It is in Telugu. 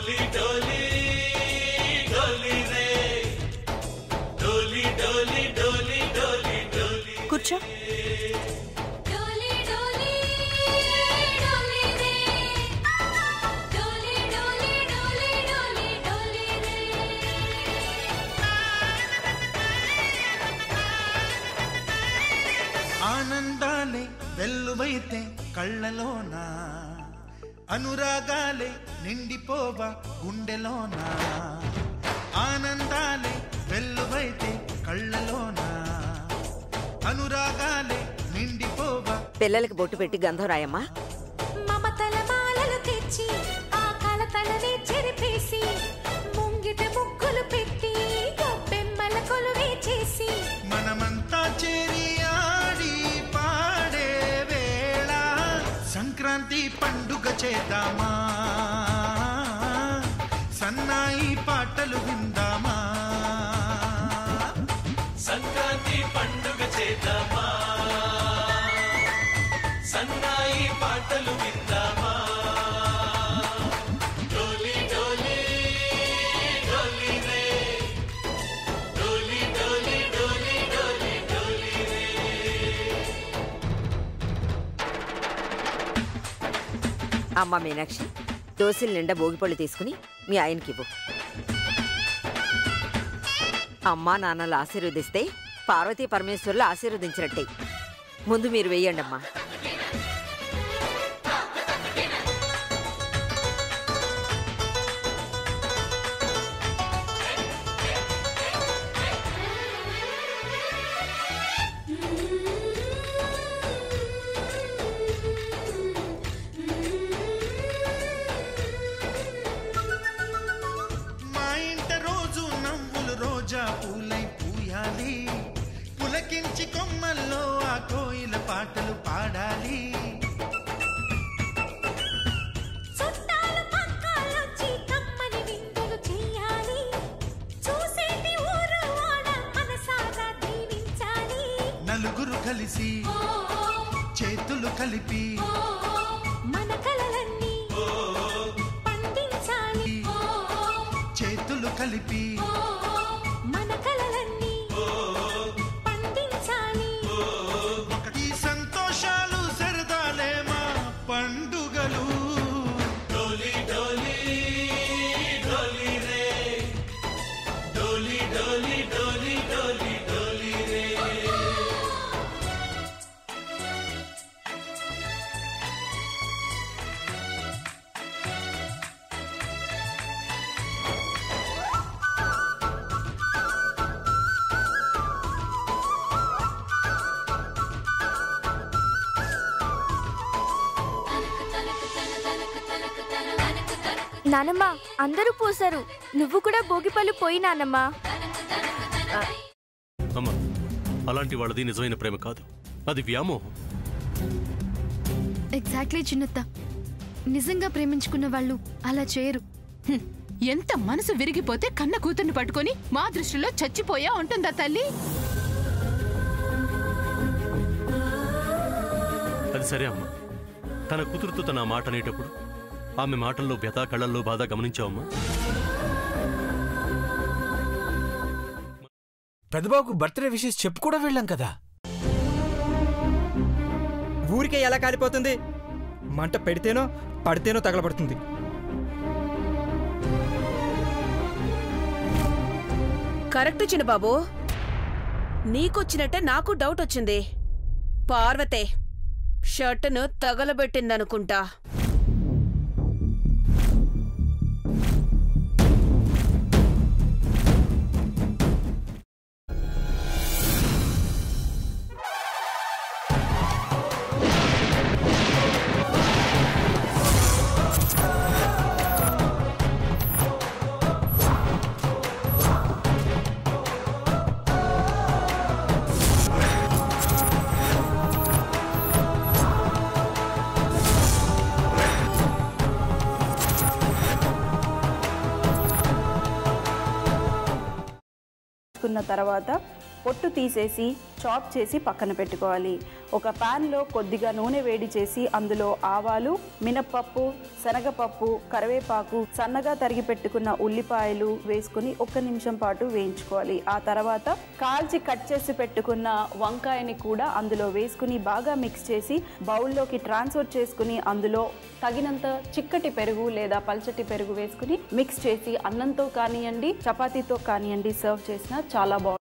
डोली डोली डोली रे डोली डोली डोली डोली डोली కూర్చో ఆనందాలే వెల్లువైతే కళ్ళలోన అనురాగాలే నిండిపోవా గుండెలోన ఆనందాలే వెల్లువైతే కళ్ళలోన అనురాగాలే నిండిపోవా పిల్లలకి బొట్టు పెట్టి గంధం రాయమ్మా మమతల మాలలు తెచ్చి ఆ కలతలనే చెరిపేసి ముంగిట ముగ్గులు పెట్టి గొప్పెమ్మల కొలువే చేసి మనమంతా చేరి ఆడి పాడే వేళ సంక్రాంతి పండుగ చేద్దామా సన్నాయి పాటలు విందామా సంక్రాంతి పండుగ చేద్దామా సన్నాయి పాటలు విందామా డోలి డోలి డోలి రే డోలి డోలి డోలి డోలి డోలి రే అమ్మ మీనాక్షి దోశల నిండా భోగిపళ్ళు తీసుకుని మీ ఆయనకి ఇవ్వు అమ్మా నాన్నలు ఆశీర్వదిస్తే పార్వతీ పరమేశ్వరులు ఆశీర్వదించినట్టే ముందు మీరు వేయండి అమ్మా మా ఇంట రోజు నవ్వులు రోజా పూలై పూయాలి పులకించి కొమ్మల్లో ఆ కోయిల పాటలు పాడాలి చుట్టాలు పక్కాలొచ్చి కమ్మని విందులు చెయ్యాలి చూసేటి ఊరు వాడ మనసారా దీవించాలి నలుగురు కలిసి చేతులు కలిపి మన కలలన్నీ పండించాలి చేతులు కలిపి మన కలలన్నీ పండించాలి ఈ సంతోషాలు సరదాలే మా పండుగలు డోలి డోలి డోలి రే డోలి డోలి డోలి డోలి డోలి రే నానమ్మ అందరూ పోసారు నువ్వు కూడా భోగిపళ్ళు పోయి నానమ్మ అమ్మా అలాంటి వాళ్ళది నిజమైన ప్రేమ కాదు అది వ్యామోహం ఎగ్జాక్ట్లీ చిన్నత్త నిజంగా ప్రేమించుకున్న వాళ్ళు అలా చేయరు ఎంత మనసు విరిగిపోతే కన్న కూతుర్ని పట్టుకొని మా దృష్టిలో చచ్చిపోయా ఉంటుందా తల్లి అది సరే అమ్మా తన కూతురుతో తన ఆ మాట అనేటప్పుడు ఆమె మాటల్లో వ్యథ కళ్ళల్లో బాధ గమనించావమ్మా పెద్దబాబుకు బర్త్డే విషెస్ చెప్పు కూడా వెళ్ళాం కదా ఊరికే ఎలా కాలిపోతుంది మంట పెడితేనో పడితేనో తగలబడుతుంది కరెక్ట్ చిన్నబాబు నీకొచ్చినట్టే నాకు డౌట్ వచ్చింది పార్వతే షర్టును తగలబెట్టిందనుకుంటా తర్వాత పొట్టు తీసేసి చాప్ చేసి పక్కన పెట్టుకోవాలి. ఒక ప్యాన్లో కొద్దిగా నూనె వేడి చేసి అందులో ఆవాలు, మినప్పప్పు, శనగపప్పు, కరివేపాకు, సన్నగా తరిగి పెట్టుకున్న ఉల్లిపాయలు వేసుకుని 1 నిమిషం పాటు వేయించుకోవాలి. ఆ తర్వాత కాల్చి కట్ చేసి పెట్టుకున్న వంకాయని కూడా అందులో వేసుకుని బాగా మిక్స్ చేసి బౌల్లోకి ట్రాన్స్ఫర్ చేసుకుని అందులో తగినంత చిక్కటి పెరుగు లేదా పల్చటి పెరుగు వేసుకుని మిక్స్ చేసి అన్నంతో కానివ్వండి, చపాతీతో కానివ్వండి సర్వ్ చేసినా చాలా బాగుంటుంది.